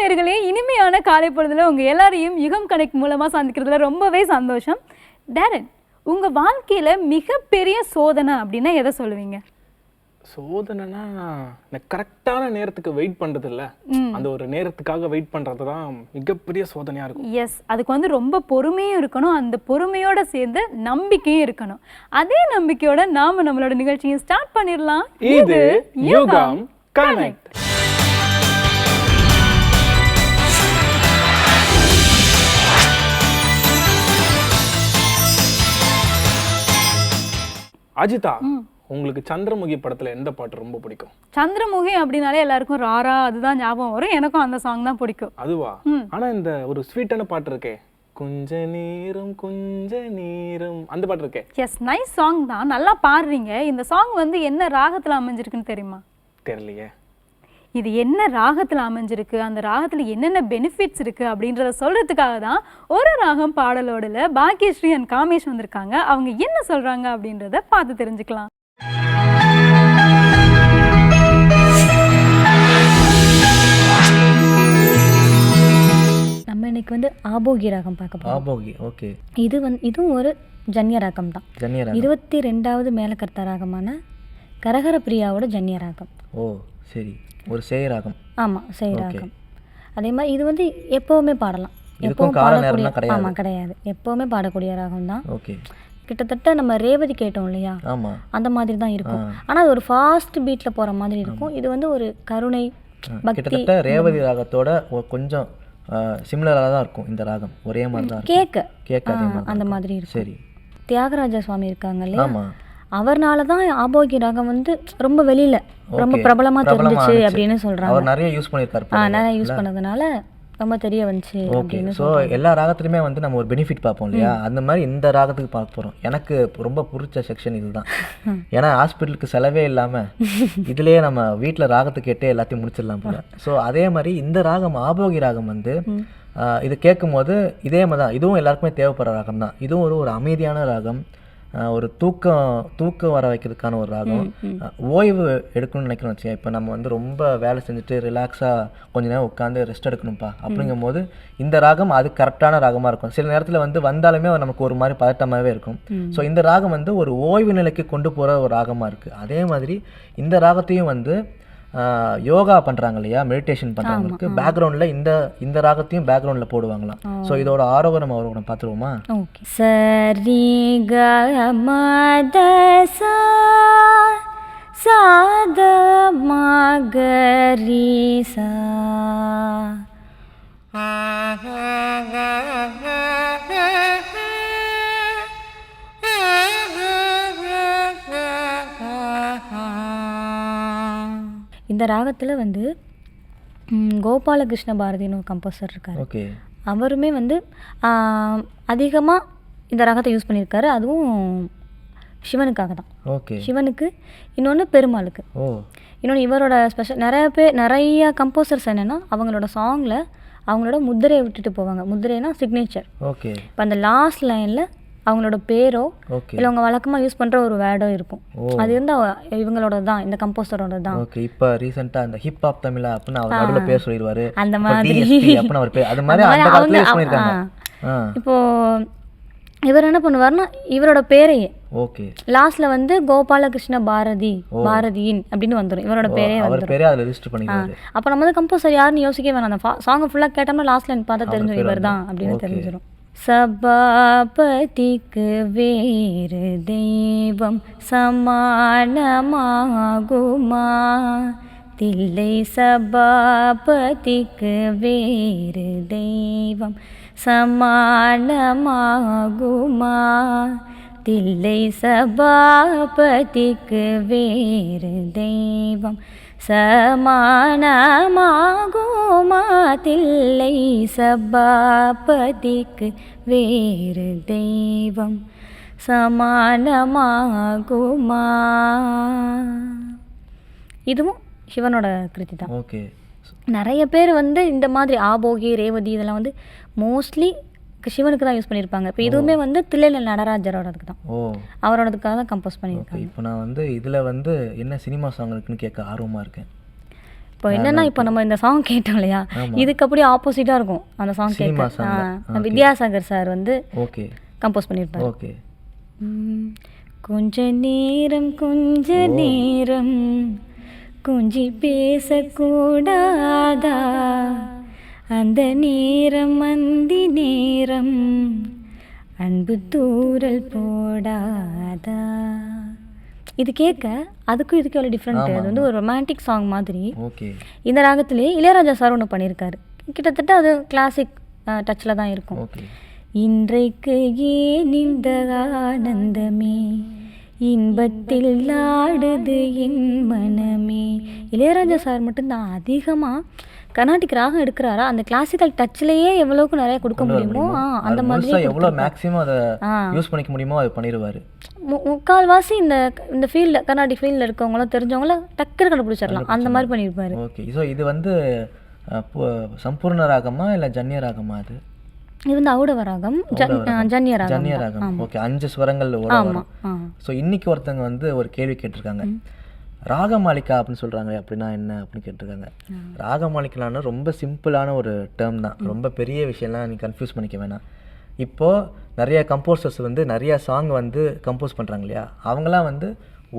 நேயர்களே, இனிமையான காலை பொழுதுல உங்க எல்லாரையும் யுகம் கனெக்ட் மூலமா சந்திக்கிறதுல ரொம்பவே சந்தோஷம். டேரன், உங்க வாழ்க்கையில மிகப்பெரிய சோதனை அப்படின்னா எதை சொல்லுவீங்க? சோதனைனா இந்த கரெக்டான நேரத்துக்கு வெயிட் பண்றது இல்ல, அந்த ஒரு நேரத்துக்காக வெயிட் பண்றது தான் மிகப்பெரிய சோதனையா இருக்கும். எஸ், அதுக்கு வந்து ரொம்ப பொறுமையும் இருக்கணும், அந்த பொறுமையோட சேர்ந்து நம்பிக்கையும் இருக்கணும். அதே நம்பிக்கையோட நாம நம்மளோட நிகழ்ச்சியை ஸ்டார்ட் பண்ணிடலாம். இது யுகம் கனெக்ட். அஜிதா, உங்களுக்கு சந்திரமுகி படத்துல எந்த பாட்டு ரொம்ப பிடிக்கும்? சந்திரமுகி அப்படின்னாலே எல்லாருக்கும் ராரா அதுதான் ஞாபகம் வரும். எனக்கும் அந்த சாங் தான் பிடிக்கும். அதுவா? ஆனா இந்த ஒரு ஸ்வீட்டான பாட்டு இருக்கே, கொஞ்ச நேரம் கொஞ்ச நேரம், அந்த பாட்டு இருக்கே. எஸ், நைஸ் சாங் தான், நல்லா பாடுறீங்க. இந்த சாங் வந்து என்ன ராகத்துல அமைஞ்சிருக்குன்னு தெரியுமா? தெரியலையே. இது என்ன ராகத்துல அமைஞ்சிருக்கு, அந்த ராகத்துல என்னென்ன பெனிஃபிட்ஸ் இருக்கு அப்படின்றத சொல்றதுக்காக தான் ஒரு ராகம் பாடலோடல பாக்கியஸ்ரீ அண்ட் காமேஷ் வந்திருக்காங்க. அவங்க என்ன சொல்றாங்க அப்படின்றத பார்த்து தெரிஞ்சுக்கலாம். நம்ம இன்னைக்கு வந்து ஆபோகி ராகம் பார்க்க போறோம். ஆபோகி, ஓகே. இதுவும் ஒரு ஜன்ய ராகம் தான். ஜன்ய ராகம் 22வது மேலகர்த்தா ராகமான கரகர பிரியாவோட ஜன்ய ராகம். ஓ சரி, ஒரு சேய் ராகம். ஆமாம், சேய் ராகம். அதே மாதிரி இது வந்து எப்போவுமே பாடலாம், எப்பவும் கால நேரம்னா கிடையாது. ஆமாம், கிடையாது, எப்போவுமே பாடக்கூடிய ராகம் தான். ஓகே. கிட்டத்தட்ட நம்ம ரேவதி கேட்டோம் இல்லையா, ஆமாம், அந்த மாதிரி தான் இருக்கும். ஆனால் அது ஒரு ஃபாஸ்ட் பீட்டில் போகிற மாதிரி இருக்கும். இது வந்து ஒரு கருணை பக்தி. கிட்டத்தட்ட ரேவதி ராகத்தோட கொஞ்சம் சிமிலராக தான் இருக்கும் இந்த ராகம். ஒரே மாதிரி தான் கேட்க அந்த மாதிரி இருக்கும். சரி. தியாகராஜ சுவாமி இருக்காங்க இல்லையா, ஆமாம், அவர்னால தான் ஆபோகி ராகம் வந்து ரொம்ப வெளியில ரொம்ப பிரபலமா தெரிஞ்சிச்சு அப்படின்னு சொல்றாங்க. அவர் நிறைய யூஸ் பண்ணியிருக்காரு. நிறைய யூஸ் பண்ணதுனால ரொம்ப தெரிய வந்துச்சு. ஓகே. ஸோ எல்லா ராகத்துலையுமே வந்து நம்ம ஒரு பெனிஃபிட் பார்ப்போம் இல்லையா, அந்த மாதிரி இந்த ராகத்துக்கு பார்க்க போகிறோம். எனக்கு ரொம்ப பிடிச்ச செக்ஷன் இதுதான். ஏன்னா ஹாஸ்பிட்டலுக்கு செலவே இல்லாமல் இதுலேயே நம்ம வீட்டில் ராகத்தை கேட்டே எல்லாத்தையும் முடிச்சிடலாம் போல. ஸோ அதே மாதிரி இந்த ராகம் ஆபோகி ராகம் வந்து இது கேட்கும் போது இதே மாதிரி தான், இதுவும் எல்லாருக்குமே தேவைப்படுற ராகம் தான். இதுவும் ஒரு அமைதியான ராகம், ஒரு தூக்கம் வர வைக்கிறதுக்கான ஒரு ராகம். ஓய்வு எடுக்கணும்னு நினைக்கணும் வச்சுக்கேன். இப்போ நம்ம வந்து ரொம்ப வேலை செஞ்சுட்டு ரிலாக்ஸாக கொஞ்ச நேரம் உட்காந்து ரெஸ்ட் எடுக்கணும்ப்பா அப்படிங்கும் போது இந்த ராகம் அது கரெக்டான ராகமாக இருக்கும். சில நேரத்தில் வந்து வந்தாலுமே நமக்கு ஒரு மாதிரி பதட்டமாகவே இருக்கும். ஸோ இந்த ராகம் வந்து ஒரு ஓய்வு நிலைக்கு கொண்டு போகிற ஒரு ராகமாக இருக்குது. அதே மாதிரி இந்த ராகத்தையும் வந்து யோகா பண்ணுறாங்க இல்லையா, மெடிடேஷன் பண்ணுறவங்களுக்கு பேக்ரவுண்டில் இந்த ராகத்தையும் பேக்ரவுண்டில் போடுவாங்களாம். ஸோ இதோட ஆரோகரம் அவரோட பார்த்துருவோமா? சரி க மத சாத மகரி சா. இந்த ராகத்தில் வந்து கோபாலகிருஷ்ண பாரதின்னு ஒரு கம்போசர் இருக்கார். ஓகே. அவருமே வந்து அதிகமாக இந்த ராகத்தை யூஸ் பண்ணியிருக்காரு. அதுவும் சிவனுக்காக தான். ஓகே. சிவனுக்கு, இன்னொன்று பெருமாளுக்கு. ஓ. இன்னொன்று இவரோட ஸ்பெஷல் நிறைய கம்போசர்ஸ் என்னென்னா அவங்களோட சாங்கில் அவங்களோட முத்திரையை விட்டுட்டு போவாங்க. முத்திரைனா சிக்னேச்சர். ஓகே. இப்போ அந்த லாஸ்ட் லைனில் அவங்களோட பேரோ இல்லை அவங்க வழக்கமாக யூஸ் பண்ணுற ஒரு வேர்டோ இருக்கும். அது வந்து இவங்களோட தான், இந்த கம்போசரோட தான். ஓகே. இப்போ ரீசெண்டாக அந்த ஹிப் ஹாப் தமிழா அப்படின்னு அவர் நடுவில் பேர் சொல்லிடுவாரு, அந்த மாதிரி அப்படின்னு அவர் பேர், அது மாதிரி அந்த காலத்துல யூஸ் பண்ணிருக்காங்க. இப்போ இவர் என்ன பண்ணுவார்னா இவரோட பேரையே ஓகே லாஸ்ட்ல வந்து கோபாலகிருஷ்ண பாரதியின் அப்படின்னு வந்துடும். இவரோட பேரே அவர் பேரே அதுல ரெஜிஸ்டர் பண்ணிடுவாரு. அப்போ நம்ம வந்து கம்போசர் யாருன்னு யோசிக்கவே வேணாம். அந்த சாங்கை ஃபுல்லாக கேட்டோம்னா லாஸ்ட் லைன் பார்த்தா தெரிஞ்சிடும் இவர் தான் அப்படின்னு தெரிஞ்சிடும். சபாபதிக்கு வேறு தெய்வம் சமானமாகுமா, தில்லை சபாபதிக்கு வேறு தெய்வம் சமானமாகுமா, தில்லை சபாபதிக்கு வேறு தெய்வம் சமானமாகுமா, தில்லை சபாபதிக்கு வேறு தெய்வம் சமானமாகுமா. இதுவும் சிவனோட கிருதி தான். ஓகே. நிறைய பேர் வந்து இந்த மாதிரி ஆபோகி, ரேவதி இதெல்லாம் வந்து மோஸ்ட்லி சிவனுக்கு தான் யூஸ் பண்ணியிருப்பாங்க. இப்போ இதுவுமே வந்து தில்லையில நடராஜரோடதுக்கு தான், அவரோடதுக்காக தான் கம்போஸ் பண்ணியிருக்காங்க. இப்போ நான் வந்து இதில் வந்து என்ன சினிமா சாங் இருக்குன்னு கேட்க ஆர்வமாக இருக்கேன். இப்போ என்னன்னா இப்போ நம்ம இந்த சாங் கேட்டோம் இல்லையா, இதுக்கு அப்படியே ஆப்போசிட்டாக இருக்கும் அந்த சாங் சினிமா கேட்க. song. வித்யாசாகர் சார் வந்து ஓகே கம்போஸ் பண்ணியிருப்பாரு. ஓகே. கொஞ்ச நேரம் கொஞ்சி பேசக்கூடாதா, அந்த நேரம் அந்தி நேரம் அன்பு தூரல் போடாதா. இது கேட்க அதுக்கும் இதுக்கும் எவ்வளோ டிஃப்ரெண்ட். அது வந்து ஒரு ரொமான்டிக் சாங் மாதிரி. ஓகே. இந்த ராகத்திலே இளையராஜா சார் ஒன்று பண்ணியிருக்காரு. கிட்டத்தட்ட அது கிளாசிக் டச்சில் தான் இருக்கும். ஓகே. இன்றைக்கு ஏன் இந்த ஆனந்தமே, இன்பத்தில் ஆடுது என் மனமே. இளையராஜா சார் மட்டும்தான் அதிகமாக கர்நாடிக் ராகம் எடுக்கிறாரா, அந்த கிளாசிக்கல் டச்சிலேயே எவ்வளோக்கு நிறைய கொடுக்க முடியுமோ அந்த மாதிரி எவ்வளோ மேக்ஸிமம் அதை யூஸ் பண்ணிக்க முடியுமோ அதை பண்ணிடுவார். முக்கால்வாசி இந்த ஃபீல்டில் கர்நாடிக் ஃபீல்டில் இருக்கவங்களும் தெரிஞ்சவங்கள டக்குனு கண்டுபிடிச்சிடலாம், அந்த மாதிரி பண்ணியிருப்பாரு. ஓகே. ஸோ இது வந்து சம்பூர்ண ராகமா இல்லை ஜன்னிய ராகமா? அது இது வந்து ஔடவ ராகம், ஜன்னிய ராகம். ஜன்னிய ராகம். ஓகே. 5 ஸ்வரங்கள் வரும். ஸோ இன்னைக்கு ஒருத்தங்க வந்து ஒரு கேள்வி கேட்டிருக்காங்க, ராகமாலிகா அப்படின்னு சொல்கிறாங்க, அப்படின்னா என்ன அப்படின்னு கேட்டிருக்காங்க. ராகமாலிகான்னு ரொம்ப சிம்பிளான ஒரு டேர்ம் தான், ரொம்ப பெரிய விஷயம்லாம் நீ கன்ஃபியூஸ் பண்ணிக்க வேணாம். இப்போது நிறைய கம்போசர்ஸ் வந்து நிறைய சாங் வந்து கம்போஸ் பண்ணுறாங்க இல்லையா, அவங்களாம் வந்து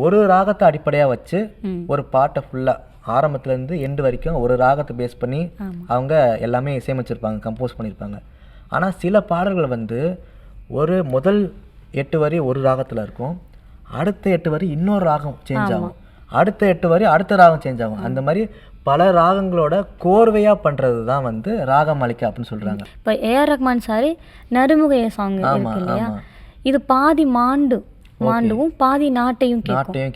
ஒரு ராகத்தை அடிப்படையாக வச்சு ஒரு பாட்டை ஃபுல்லாக ஆரம்பத்துலேருந்து எண்டு வரைக்கும் ஒரு ராகத்தை பேஸ் பண்ணி அவங்க எல்லாமே இசையமைச்சிருப்பாங்க, கம்போஸ் பண்ணியிருப்பாங்க. ஆனால் சில பாடல்கள் வந்து ஒரு முதல் 8 வரி ஒரு ராகத்தில் இருக்கும், அடுத்த 8 வரி இன்னொரு ராகம் சேஞ்ச் ஆகும், அடுத்த 8 வரி அடுத்த ராகம் சேஞ்ச் ஆகும். அந்த மாதிரி பல ராகங்களோட கோர்வையாக பண்ணுறது தான் வந்து ராகமாலிகா அப்படின்னு சொல்கிறாங்க. இப்போ ஏஆர் ரஹ்மான் சார் நறுமுகைய சாங் இருக்கு இல்லையா, இது பாதி மாண்டுவும் பாதி நாட்டையும்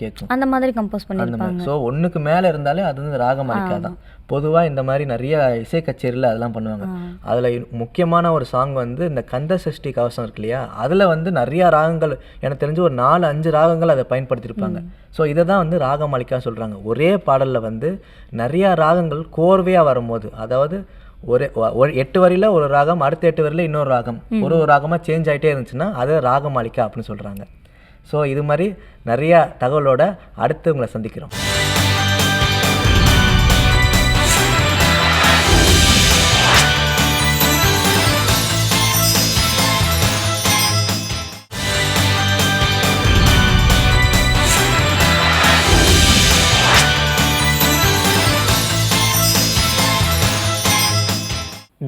கேட்கும், அந்த மாதிரி கம்போஸ் பண்ணியிருப்பாங்க. ஸோ ஒன்றுக்கு மேலே இருந்தாலே அது வந்து ராகமாலிகா தான். பொதுவாக இந்த மாதிரி நிறைய இசை கச்சேரியில் அதெல்லாம் பண்ணுவாங்க. அதில் முக்கியமான ஒரு சாங் வந்து இந்த கந்த சஷ்டி கவசம் இருக்கு இல்லையா, அதில் வந்து நிறையா ராகங்கள், எனக்கு தெரிஞ்சு ஒரு 4-5 ராகங்கள் அதை பயன்படுத்தியிருப்பாங்க. ஸோ இதை தான் வந்து ராகமாலிகா சொல்கிறாங்க. ஒரே பாடலில் வந்து நிறையா ராகங்கள் கோர்வையாக வரும்போது, அதாவது ஒரு 8 வரியில் ஒரு ராகம், அடுத்த 8 வரியில் இன்னொரு ராகம், ஒரு ராகமாக சேஞ்ச் ஆகிட்டே இருந்துச்சுன்னா அது ராகமாலிகா அப்படின்னு சொல்கிறாங்க. ஸோ இது மாதிரி நிறையா தகவலோட அடுத்து உங்களை சந்திக்கிறோம்.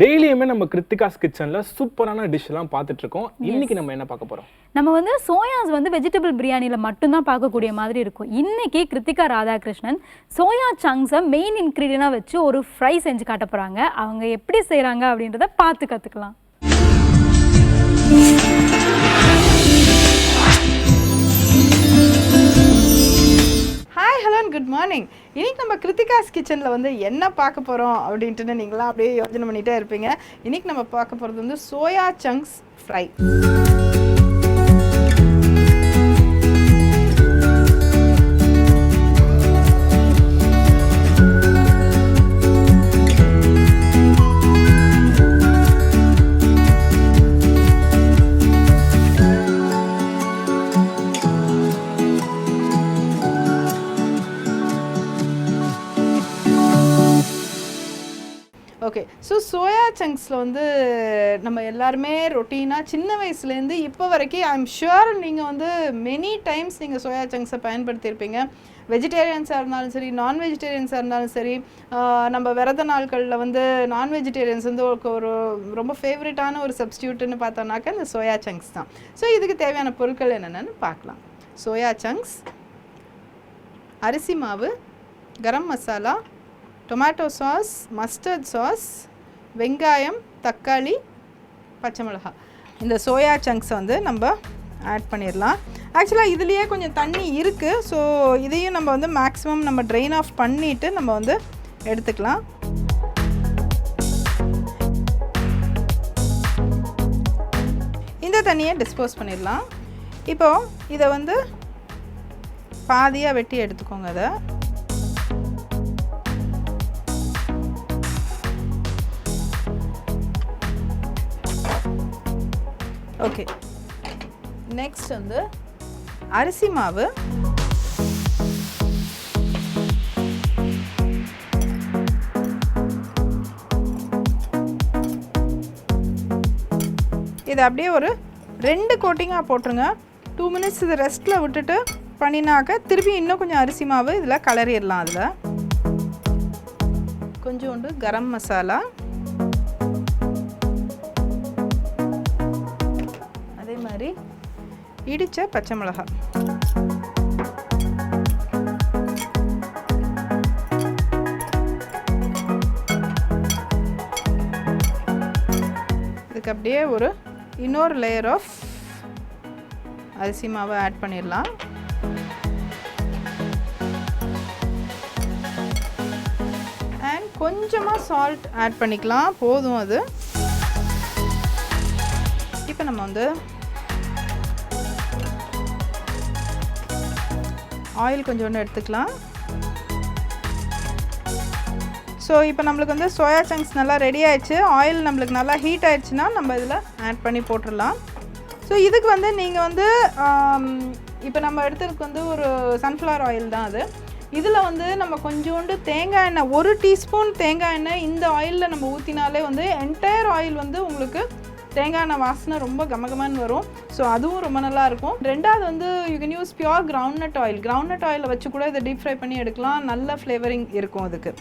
டெய்லியுமே நம்ம கிருத்திகாஸ் கிச்சனில் சூப்பரான டிஷ்லாம் பார்த்துட்டு இருக்கோம். இன்னைக்கு நம்ம என்ன பார்க்க போகிறோம்? நம்ம வந்து சோயாஸ் வந்து வெஜிடபிள் பிரியாணியில் மட்டும்தான் பார்க்கக்கூடிய மாதிரி இருக்கும். இன்னைக்கு கிருத்திகா ராதாகிருஷ்ணன் சோயா சங்க்ஸை மெயின் இன்க்ரீடியனாக வச்சு ஒரு ஃப்ரை செஞ்சு காட்ட போகிறாங்க. அவங்க எப்படி செய்கிறாங்க அப்படின்றத பார்த்து கற்றுக்கலாம். Hi hello and good morning. இன்றைக்கி நம்ம கிருத்திகாஸ் கிச்சனில் வந்து என்ன பார்க்க போகிறோம் அப்படின்ட்டு நீங்களாம் அப்படியே யோசனை பண்ணிகிட்டே இருப்பீங்க. இன்றைக்கி நம்ம பார்க்க போகிறது வந்து soya chunks fry. Okay, so soya சங்க்ஸில் வந்து நம்ம எல்லாருமே ரொட்டீனாக சின்ன வயசுலேருந்து இப்போ வரைக்கும் ஐ எம் ஷுர் நீங்கள் வந்து மெனி டைம்ஸ் நீங்கள் சோயா சங்க்ஸை பயன்படுத்தியிருப்பீங்க. வெஜிடேரியன்ஸாக இருந்தாலும் சரி, நான் வெஜிடேரியன்ஸாக இருந்தாலும் சரி, நம்ம விரத நாட்களில் வந்து நான் வெஜிடேரியன்ஸ் வந்து ஒரு ரொம்ப ஃபேவரட்டான ஒரு சப்ஸ்டியூட்டுன்னு பார்த்தோம்னாக்கா இந்த சோயா சங்க்ஸ் தான். ஸோ இதுக்கு தேவையான பொருட்கள் என்னென்னு பார்க்கலாம். சோயா சங்க்ஸ், அரிசி மாவு, garam masala, tomato sauce, mustard sauce, வெங்காயம், தக்காளி, பச்சை மிளகாய். இந்த சோயா சங்க்ஸை வந்து நம்ம ஆட் பண்ணிடலாம். ஆக்சுவலாக இதுலேயே கொஞ்சம் தண்ணி இருக்குது. ஸோ இதையும் நம்ம வந்து மேக்ஸிமம் நம்ம ட்ரெயின் ஆஃப் பண்ணிவிட்டு நம்ம வந்து எடுத்துக்கலாம். இந்த தண்ணியை டிஸ்போஸ் பண்ணிடலாம். இப்போது இதை வந்து பாதியாக வெட்டி எடுத்துக்கோங்க. அதை ஓகே, நெக்ஸ்ட் வந்து அரிசி மாவு, இதை அப்படியே ஒரு 2 கோட்டிங்காக போட்டுருங்க. 2 மினிட்ஸ் இது ரெஸ்ட்டில் விட்டுட்டு பண்ணினாக்க திருப்பி இன்னும் கொஞ்சம் அரிசி மாவு இதில் கலரிடலாம். அதில் கொஞ்சோண்டு கரம் மசாலா, அதே மாதிரி இடித்த பச்சை மிளகாய், இதுக்கு அப்படியே இன்னொரு லேயர் ஆஃப் அரிசி மாவை ஆட் பண்ணிடலாம். அண்ட் கொஞ்சமாக சால்ட் ஆட் பண்ணிக்கலாம், போதும் அது. இப்போ நம்ம ஆயில் கொஞ்சோண்டு எடுத்துக்கலாம். ஸோ இப்போ நம்மளுக்கு சோயா சங்க்ஸ் நல்லா ரெடி ஆயிடுச்சு. ஆயில் நம்மளுக்கு நல்லா ஹீட் ஆயிடுச்சுன்னா நம்ம இதில் ஆட் பண்ணி போட்டுடலாம். ஸோ இதுக்கு நீங்கள் இப்போ நம்ம எடுத்துருக்கு ஒரு சன்ஃப்ளவர் ஆயில் தான் அது. இதில் நம்ம கொஞ்சோண்டு தேங்காய் எண்ணெய், 1 டீஸ்பூன் தேங்காய் எண்ணெய் இந்த ஆயிலில் நம்ம ஊற்றினாலே என்டையர் ஆயில் உங்களுக்கு தேங்காய் எண்ணெய் வாசனை ரொம்ப கமகமான்னு வரும். ஸோ அதுவும் ரொம்ப நல்லாயிருக்கும். ரெண்டாவது you can use pure groundnut oil. Groundnut ஆயிலில் வச்சு கூட இதை டீப் ஃப்ரை பண்ணி எடுக்கலாம். நல்ல ஃப்ளேவரிங் இருக்கும் அதுக்கு.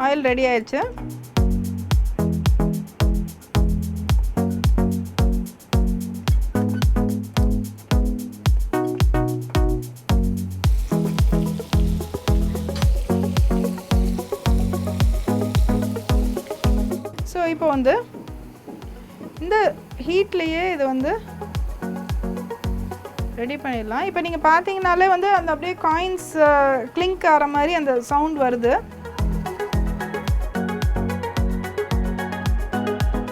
ஆயில் ரெடி ஆயிடுச்சு. ஸோ இப்போ இந்த ஹீட்லேயே இதை ரெடி பண்ணிடலாம். இப்போ நீங்கள் பார்த்தீங்கனாலே அந்த அப்படியே காயின்ஸ் கிளிங்க் ஆகிற மாதிரி அந்த சவுண்ட் வருது.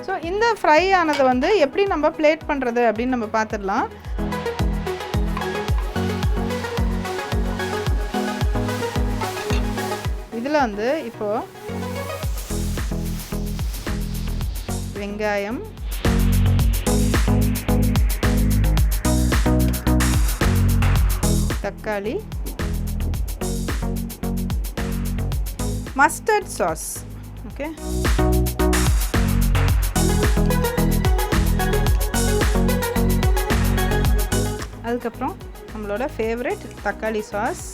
ஸோ இந்த ஃப்ரை ஆனதை எப்படி நம்ம பிளேட் பண்ணுறது அப்படின்னு நம்ம பார்த்துடலாம். இதில் இப்போது வெங்காயம், தக்காளி, மஸ்டர்ட் சாஸ், ஓகே, அதுக்கப்புறம் நம்மளோட ஃபேவரட் தக்காளி சாஸ்,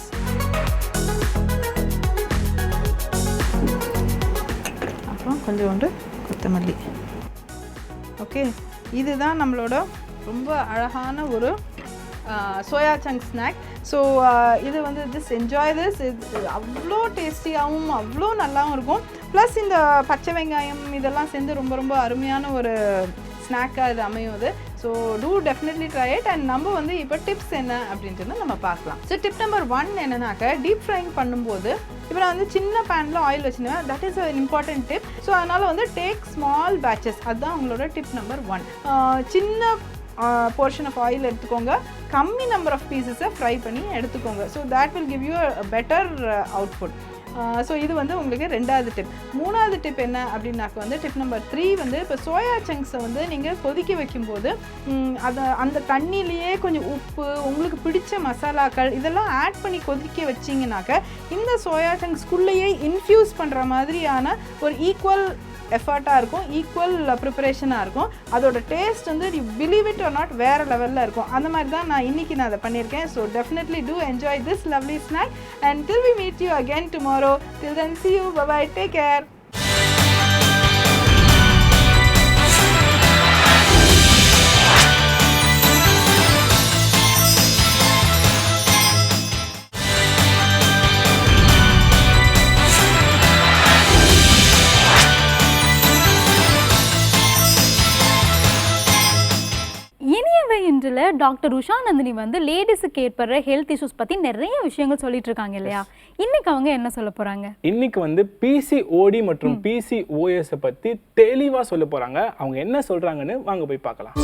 அப்புறம் கொஞ்சோண்டு கொத்தமல்லி. ஓகே, இதுதான் நம்மளோட ரொம்ப அழகான ஒரு சோயா சங்க் ஸ்நாக். ஸோ இது திஸ் என்ஜாய் திஸ். இது அவ்வளோ டேஸ்டியாகவும் அவ்வளோ நல்லாவும் இருக்கும். ப்ளஸ் இந்த பச்சை வெங்காயம் இதெல்லாம் சேர்ந்து ரொம்ப ரொம்ப அருமையான ஒரு ஸ்நாக்காக இது அமையும் அது. So do definitely try it. And நம்ம இப்போ டிப்ஸ் என்ன அப்படின்ட்டு நம்ம பார்க்கலாம். ஸோ டிப் நம்பர் 1 என்னன்னாக்க, டீப் ஃப்ரைங் பண்ணும்போது இப்போ நான் சின்ன பேனில் ஆயில் வச்சுருவேன். That is an important tip. So அதனால் டேக் ஸ்மால் பேட்சஸ். அதுதான் உங்களோட டிப் நம்பர் 1. சின்ன போர்ஷன் ஆஃப் ஆயில் எடுத்துக்கோங்க, கம்மி நம்பர் ஆஃப் பீசஸை ஃப்ரை பண்ணி எடுத்துக்கோங்க. So that will give you a better output. So இது உங்களுக்கு 2வது டிப். 3வது டிப் என்ன அப்படின்னாக்க டிப் நம்பர் 3 இப்போ சோயா சங்க்ஸை நீங்கள் கொதிக்க வைக்கும்போது அந்த தண்ணியிலேயே கொஞ்சம் உப்பு, உங்களுக்கு பிடிச்ச மசாலாக்கள் இதெல்லாம் ஆட் பண்ணி கொதிக்க வச்சிங்கனாக்க இந்த சோயா சங்க்ஸ்குள்ளேயே இன்ஃப்யூஸ் பண்ணுற மாதிரியான ஒரு ஈக்குவல் எஃபர்ட்டாக இருக்கும், ஈக்குவல் ப்ரிப்பரேஷனாக இருக்கும். அதோட taste you believe it or not வேறு லெவலில் இருக்கும். அந்த மாதிரி தான் இன்றைக்கி நான் அதை பண்ணியிருக்கேன். So definitely do enjoy this lovely snack. And till we meet you again tomorrow. Till then, see you. Bye bye. Take care. இன்றில் டாக்டர் உஷா நந்தினி லேடிஸுக்கு ஏற்படுற ஹெல்த் இஷ்யூஸ் பற்றி நிறைய விஷயங்கள் சொல்லிட்டு இருக்காங்க இல்லையா? இன்னைக்கு அவங்க என்ன சொல்ல போகிறாங்க? இன்னைக்கு பிசிஓடி மற்றும் பிசிஓஎஸ் பற்றி தெளிவாக சொல்ல போகிறாங்க. அவங்க என்ன சொல்கிறாங்கன்னு வாங்க போய் பார்க்கலாம்.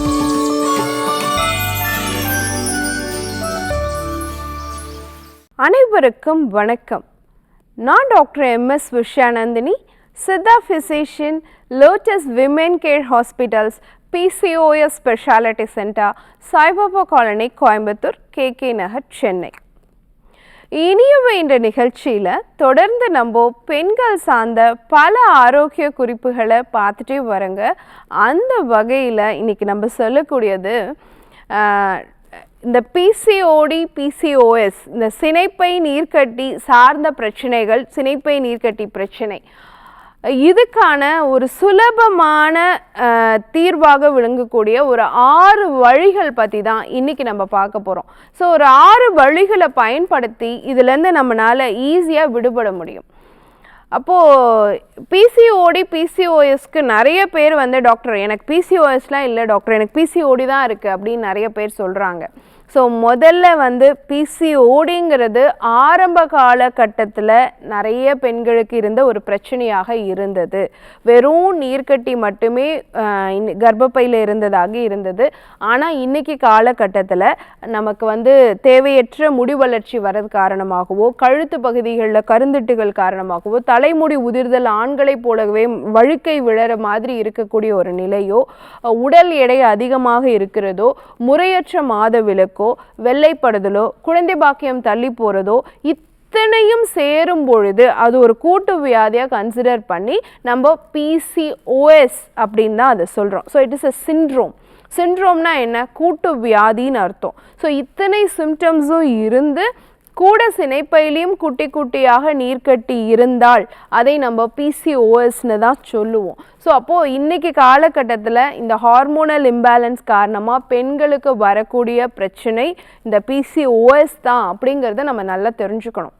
அனைவருக்கும் வணக்கம். நான் doctor MS Usha Nandini, Siddha physician, Lotus Women Care Hospitals PCOS speciality centre, Saibaba colony, Coimbatore, KK Nagar, Chennai. இனியவை என்ற நிகழ்ச்சியில் தொடர்ந்து நம்ம பெண்கள் சார்ந்த பல ஆரோக்கிய குறிப்புகளை பார்த்துட்டே வரங்க. அந்த வகையில் இன்றைக்கி நம்ம சொல்லக்கூடியது இந்த பிசிஓடி பிசிஓஎஸ், இந்த சினைப்பை நீர்க்கட்டி சார்ந்த பிரச்சனைகள், சினைப்பை நீர்க்கட்டி பிரச்சனை, இதுக்கான ஒரு சுலபமான தீர்வாக விளங்கக்கூடிய ஒரு 6 வழிகள் பற்றி தான் இன்றைக்கி நம்ம பார்க்க போகிறோம். ஸோ ஒரு 6 வழிகளை பயன்படுத்தி இதுலேருந்து நம்மளால் ஈஸியாக விடுபட முடியும். அப்போது பிசிஓடி பிசிஓஎஸ்க்கு நிறைய பேர் வந்து டாக்டர் எனக்கு பிசிஓஎஸ்லாம் இல்லை டாக்டர், எனக்கு பிசிஓடி தான் இருக்குது அப்படின்னு நிறைய பேர் சொல்கிறாங்க. ஸோ முதல்ல வந்து பிசிஓடிங்கிறது ஆரம்ப காலகட்டத்தில் நிறைய பெண்களுக்கு இருந்த ஒரு பிரச்சனையாக இருந்தது. வெறும் நீர்க்கட்டி மட்டுமே கர்ப்பப்பையில் இருந்தது. ஆனால் இன்றைக்கி காலகட்டத்தில் நமக்கு வந்து தேவையற்ற முடி வளர்ச்சி வர்றது காரணமாகவோ, கழுத்து பகுதிகளில் கருந்திட்டுகள் காரணமாகவோ, தலைமுடி உதிர்தல் ஆண்களைப் போலவே வழுக்கை விழற மாதிரி இருக்கக்கூடிய ஒரு நிலையோ, உடல் எடை அதிகமாக இருக்கிறதோ, முறையற்ற மாதவிலக்கோ, வெள்ளைப்படுதலோ, குழந்தை பாக்கியம் தள்ளி போகிறதோ, இத்தனையும் சேரும் பொழுது அது ஒரு கூட்டு வியாதியாக கன்சிடர் பண்ணி நம்ம பிசிஓஎஸ் அப்படின்னு தான் அதை சொல்கிறோம். So it is a syndrome. சிண்ட்ரோம்னா என்ன? கூட்டு வியாதின்னு அர்த்தம். ஸோ இத்தனை சிம்டம்ஸும் இருந்து கூட சினைப்பையிலையும் குட்டி குட்டியாக நீர்க்கட்டி இருந்தால் அதை நம்ம பிசிஓஎஸ்ன்னு தான் சொல்லுவோம். ஸோ அப்போது இன்றைக்கி காலகட்டத்தில் இந்த ஹார்மோனல் இம்பேலன்ஸ் காரணமாக பெண்களுக்கு வரக்கூடிய பிரச்சனை இந்த பிசிஓஎஸ் தான் அப்படிங்கிறத நம்ம நல்லா தெரிஞ்சுக்கணும்.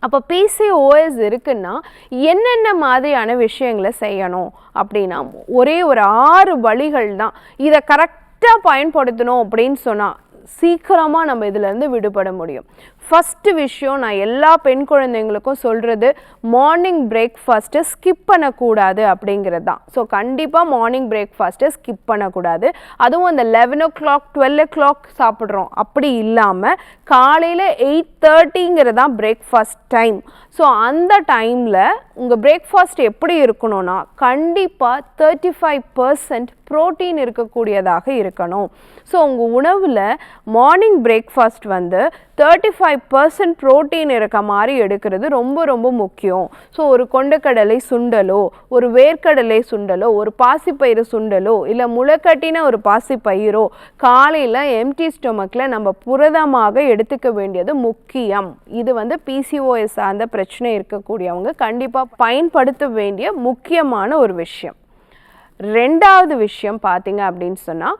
அப்போ பிசிஓஎஸ் இருக்குன்னா என்னென்ன மாதிரியான விஷயங்களை செய்யணும் அப்படின்னா ஒரே ஒரு 6 வழிகள் தான். இதை கரெக்டாக பயன்படுத்தணும் அப்படின்னு சொன்னால் சீக்கிரமாக நம்ம இதிலேருந்து விடுபட முடியும். ஃபஸ்ட்டு விஷயம், நான் எல்லா பெண் குழந்தைங்களுக்கும் சொல்கிறது, மார்னிங் பிரேக்ஃபாஸ்ட்டை ஸ்கிப் பண்ணக்கூடாது அப்படிங்கிறது தான். ஸோ கண்டிப்பாக மார்னிங் பிரேக்ஃபாஸ்ட்டை ஸ்கிப் பண்ணக்கூடாது. அதுவும் அந்த 11 o'clock 12 o'clock சாப்பிட்றோம் அப்படி இல்லாமல் காலையில் 8:30 தான் பிரேக்ஃபாஸ்ட் டைம். ஸோ அந்த டைமில் உங்கள் பிரேக்ஃபாஸ்ட் எப்படி இருக்கணும்னா கண்டிப்பாக 35% ப்ரோட்டீன் இருக்கக்கூடியதாக இருக்கணும். ஸோ உங்கள் உணவில் மார்னிங் பிரேக்ஃபாஸ்ட் வந்து 35% ப்ரோட்டீன் இருக்க மாதிரி எடுக்கிறது ரொம்ப ரொம்ப முக்கியம். ஸோ ஒரு கொண்டக்கடலை சுண்டலோ, ஒரு வேர்க்கடலை சுண்டலோ, ஒரு பாசிப்பயிறு சுண்டலோ, இல்லை முளைக்கட்டின ஒரு பாசிப்பயிரோ காலையில் எம்டி ஸ்டொமக்கில் நம்ம புரதமாக எடுத்துக்க வேண்டியது முக்கியம். இது வந்து பிசிஓஎஸ் சார்ந்த பிரச்சனை இருக்கக்கூடியவங்க கண்டிப்பாக பயன்படுத்த வேண்டிய முக்கியமான ஒரு விஷயம். ரெண்டாவது விஷயம் பார்த்தீங்க அப்படின்னு சொன்னால்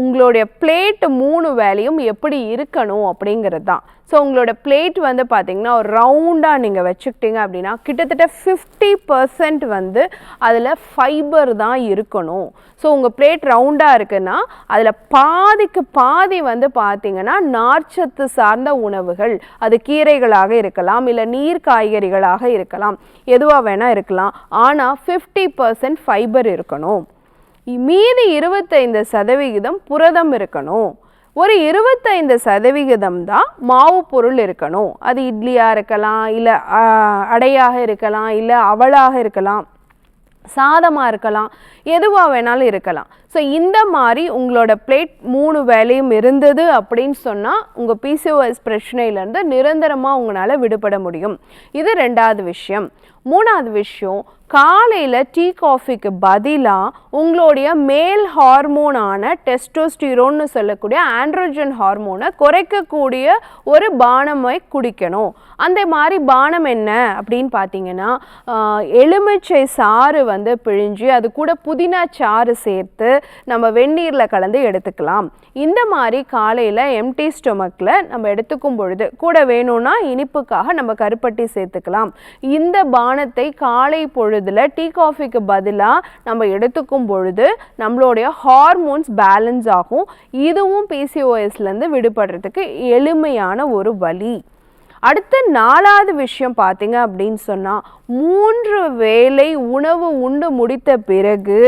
உங்களுடைய பிளேட் 3 வேளையும் எப்படி இருக்கணும் அப்படிங்கிறது தான். ஸோ உங்களோட பிளேட் வந்து பார்த்திங்கன்னா ஒரு ரவுண்டாக நீங்கள் வச்சுக்கிட்டீங்க அப்படின்னா கிட்டத்தட்ட 50% வந்து அதில் ஃபைபர் தான் இருக்கணும். ஸோ உங்கள் பிளேட் ரவுண்டாக இருக்குன்னா அதில் பாதிக்கு பாதி வந்து பார்த்திங்கன்னா நார்ச்சத்து சார்ந்த உணவுகள், அது கீரைகளாக இருக்கலாம், இல்லை நீர் காய்கறிகளாக இருக்கலாம், எதுவாக வேணால் இருக்கலாம். ஆனால் 50% ஃபைபர் இருக்கணும். மீதி 25% புரதம் இருக்கணும். ஒரு 25% தான் மாவு பொருள் இருக்கணும். அது இட்லியாக இருக்கலாம், இல்லை அடையாக இருக்கலாம், இல்லை அவலாக இருக்கலாம், சாதமாக இருக்கலாம், எதுவாக வேணாலும் இருக்கலாம். ஸோ இந்த மாதிரி உங்களோட பிளேட் 3 வேளையும் இருந்தது அப்படின்னு சொன்னால் உங்கள் பிசிஓஎஸ் பிரச்சனையிலேருந்து நிரந்தரமாக உங்களால் விடுபட முடியும். இது ரெண்டாவது விஷயம். மூணாவது விஷயம், காலையில் டீ காஃபிக்கு பதிலாக உங்களுடைய மேல் ஹார்மோனான டெஸ்டோஸ்டிரோன்னு சொல்லக்கூடிய ஆண்ட்ரோஜன் ஹார்மோனை குறைக்கக்கூடிய ஒரு பானமை குடிக்கணும். அந்த மாதிரி பானம் என்ன அப்படின்னு பார்த்தீங்கன்னா எலுமிச்சை சாறு வந்து பிழிஞ்சு அது கூட புதினா சாறு சேர்த்து நம்ம வெந்நீரில் கலந்து எடுத்துக்கலாம். இந்த மாதிரி காலையில் எம்டி ஸ்டொமக்கில் நம்ம எடுத்துக்கும் பொழுது கூட வேணும்னா இனிப்புக்காக நம்ம கருப்பட்டி சேர்த்துக்கலாம். இந்த பானத்தை காலை பொழுதில் டீ காஃபிக்கு பதிலாக நம்ம எடுத்துக்கும் பொழுது நம்மளுடைய ஹார்மோன்ஸ் பேலன்ஸ் ஆகும். இதுவும் பிசிஓஎஸ்லேருந்து விடுபடுறதுக்கு எளிமையான ஒரு வழி. அடுத்த 4வது விஷயம் பார்த்தீங்க அப்படின்னு சொன்னால் 3 வேளை உணவு உண்டு முடித்த பிறகு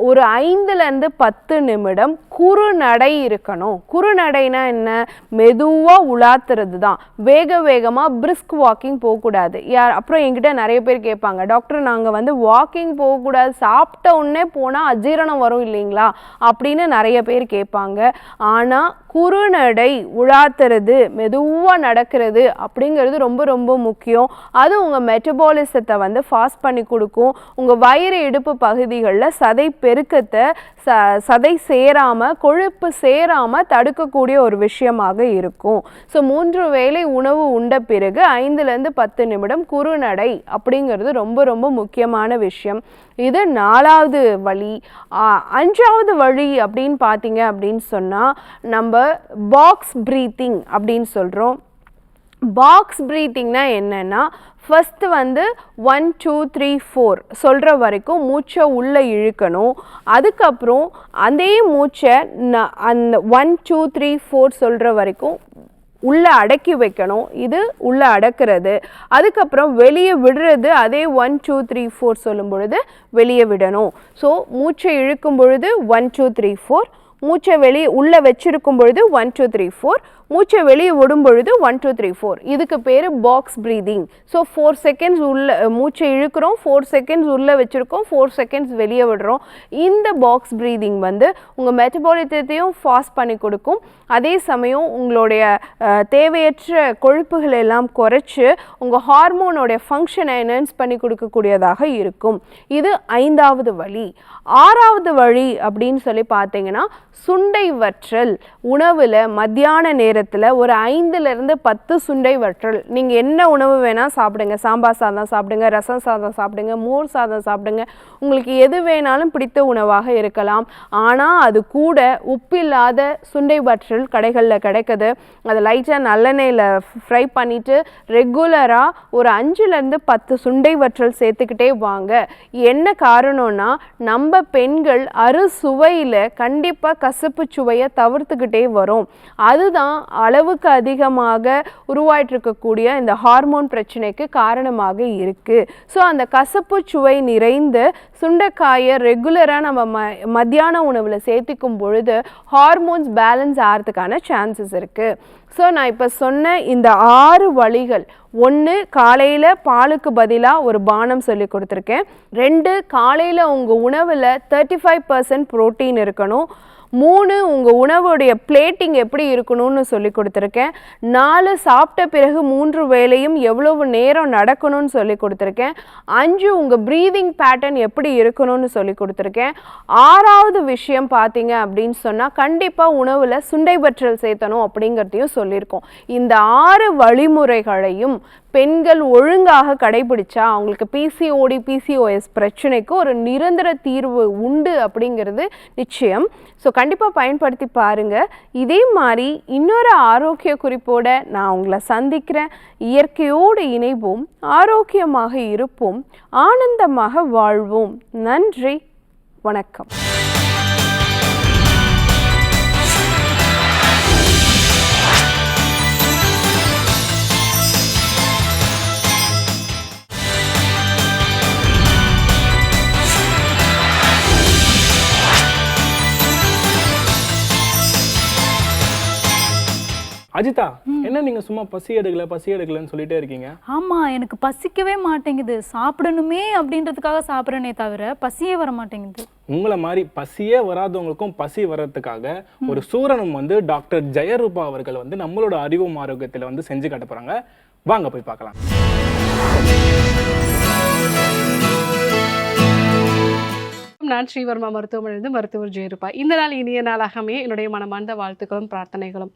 ஒரு 5லேருந்து 10 நிமிடம் குறுநடை இருக்கணும். குறுநடைனா என்ன? மெதுவாக உலாத்துறது தான். வேகமாக பிரிஸ்க் வாக்கிங் போகக்கூடாது. அப்புறம் என்கிட்ட நிறைய பேர் கேட்பாங்க, டாக்டர் நாங்கள் வந்து வாக்கிங் போகக்கூடாது, சாப்பிட்ட உடனே போனால் அஜீரணம் வரும் இல்லைங்களா அப்படின்னு நிறைய பேர் கேட்பாங்க. ஆனால் குறுநடை உலாத்துறது, மெதுவாக நடக்கிறது அப்படிங்கிறது ரொம்ப ரொம்ப முக்கியம். அது உங்கள் மெட்டபாலிசத்தை வந்து ஃபாஸ்ட் பண்ணி கொடுக்கும். உங்கள் வயிறு இடுப்பு பகுதிகளில் சதை பெருக்கத்தை சதை சேராமல், கொழுப்பு சேராமல் தடுக்கக்கூடிய ஒரு விஷயமாக இருக்கும். ஸோ 3 வேளை உணவு உண்ட பிறகு 5லேருந்து 10 நிமிடம் குறுநடை அப்படிங்கிறது ரொம்ப ரொம்ப முக்கியமான விஷயம். இது 4வது வழி. 5வது வழி அப்படின்னு பார்த்தீங்க அப்படின்னு சொன்னால் நம்ம பாக்ஸ் ப்ரீத்திங் அப்படின்னு சொல்கிறோம். பாக்ஸ் ப்ரீத்திங்னா என்னென்னா, ஃபஸ்ட்டு வந்து 1 2 3 4 சொல்கிற வரைக்கும் மூச்சை உள்ளே இழுக்கணும். அதுக்கப்புறம் அதே மூச்சை அந்த 1 2 3 4 சொல்கிற வரைக்கும் உள்ளே அடக்கி வைக்கணும். இது உள்ளே அடக்கிறது. அதுக்கப்புறம் வெளியே விடுறது அதே 1 2 3 4 சொல்லும் பொழுது வெளியே விடணும். ஸோ மூச்சை இழுக்கும் பொழுது 1 2 3 4, மூச்சை வெளியே உள்ளே வச்சிருக்கும் பொழுது 1 2 3 4, மூச்சை வெளியே விடும் பொழுது 1 2 3 4. இதுக்கு பேர் பாக்ஸ் ப்ரீதிங். ஸோ 4 செகண்ட்ஸ் உள்ள மூச்சை இழுக்கிறோம், 4 செகண்ட்ஸ் உள்ளே வச்சுருக்கோம், 4 செகண்ட்ஸ் வெளியே விடுறோம். இந்த பாக்ஸ் ப்ரீதிங் வந்து உங்கள் மெட்டபாலிசத்தையும் ஃபாஸ்ட் பண்ணி கொடுக்கும். அதே சமயம் உங்களுடைய தேவையற்ற கொழுப்புகளை எல்லாம் குறைச்சி உங்கள் ஹார்மோனோடைய ஃபங்க்ஷனை என்ஹான்ஸ் பண்ணி கொடுக்கக்கூடியதாக இருக்கும். இது 5வது வழி. 6வது வழி அப்படின்னு சொல்லி பார்த்தீங்கன்னா சுண்டை வற்றல். உணவில் மத்தியான நேரத்தில் ஒரு 5லேருந்து 10 சுண்டை வற்றல். நீங்கள் என்ன உணவு வேணால் சாப்பிடுங்க. சாம்பார் சாதம் சாப்பிடுங்க, ரசம் சாதம் சாப்பிடுங்க, மோர் சாதம் சாப்பிடுங்க. உங்களுக்கு எது வேணாலும் பிடித்த உணவாக இருக்கலாம். ஆனால் அது கூட உப்பில்லாத சுண்டை வற்றல் கடைகளில் கிடைக்குது. அதை லைட்டாக நல்லெண்ணெயில் ஃப்ரை பண்ணிவிட்டு ரெகுலராக ஒரு 5லேருந்து 10 சுண்டை வற்றல் சேர்த்துக்கிட்டே வாங்க. என்ன காரணம்னா, நம்ம பெண்கள் அறுசுவையில் கண்டிப்பாக கசப்பு சுவையை தவிர்த்துக்கிட்டே வரும். அதுதான் அளவுக்கு அதிகமாக உருவாயிட்டிருக்கக்கூடிய இந்த ஹார்மோன் பிரச்சனைக்கு காரணமாக இருக்குது. ஸோ அந்த கசப்பு சுவை நிறைந்த சுண்டைக்காயை ரெகுலராக நம்ம மத்தியான உணவில் சேர்த்திக்கும் பொழுது ஹார்மோன்ஸ் பேலன்ஸ் ஆகிறதுக்கான சான்சஸ் இருக்குது. ஸோ நான் இப்போ சொன்ன இந்த 6 வழிகள், 1 காலையில் பாலுக்கு பதிலாக ஒரு பானம் சொல்லி கொடுத்துருக்கேன். 2 காலையில் உங்கள் உணவில் 35% புரோட்டீன் இருக்கணும். 3 உங்கள் உணவுடைய பிளேட்டிங் எப்படி இருக்கணும்னு சொல்லி கொடுத்துருக்கேன். 4 சாப்பிட்ட பிறகு 3 வேளையும் எவ்வளவு நேரம் நடக்கணும்னு சொல்லி கொடுத்துருக்கேன். 5 உங்கள் ப்ரீதிங் பேட்டர்ன் எப்படி இருக்கணும்னு சொல்லி கொடுத்துருக்கேன். 6வது விஷயம் பார்த்தீங்க அப்படின்னு சொன்னால் கண்டிப்பாக உணவில் சுண்டை வற்றல் சேர்த்தணும் அப்படிங்கிறதையும் சொல்லியிருக்கோம். இந்த 6 வழிமுறைகளையும் பெண்கள் ஒழுங்காக கடைபிடிச்சா அவங்களுக்கு பிசிஓடி பிசிஓஎஸ் பிரச்சனைக்கு ஒரு நிரந்தர தீர்வு உண்டு அப்படிங்கிறது நிச்சயம். ஸோ கண்டிப்பாக பயன்படுத்தி பாருங்கள். இதே மாதிரி இன்னொரு ஆரோக்கிய குறிப்போடு நான் உங்களை சந்திக்கிறேன். இயற்கையோடு இணைவோம், ஆரோக்கியமாக இருப்போம், ஆனந்தமாக வாழ்வோம். நன்றி, வணக்கம். அஜிதா, என்ன நீங்க சும்மா பசி எடுக்கலன்னு சொல்லிட்டே இருக்கீங்க? ஆமா, எனக்கு பசிக்கவே மாட்டேங்குது. சாப்பிடணுமே அப்படின்றதுக்காக சாப்பிட்றேனே தவிர பசியே வர மாட்டேங்குது. உங்களை மாதிரி பசியே வராதவங்களுக்கும் பசி வர்றதுக்காக ஒரு சூரணம் வந்து டாக்டர் ஜெயரூபா அவர்கள் வந்து நம்மளோட அறிவும் ஆரோக்கியத்தில் வந்து செஞ்சு காட்ட போறாங்க. வாங்க போய் பார்க்கலாம். நான் ஸ்ரீவர்மா மருத்துவமனையிலிருந்து மருத்துவர் ஜெயரூபா. இந்த நாள் இனிய நாளாகவே என்னுடைய மனமார்ந்த வாழ்த்துக்களும் பிரார்த்தனைகளும்.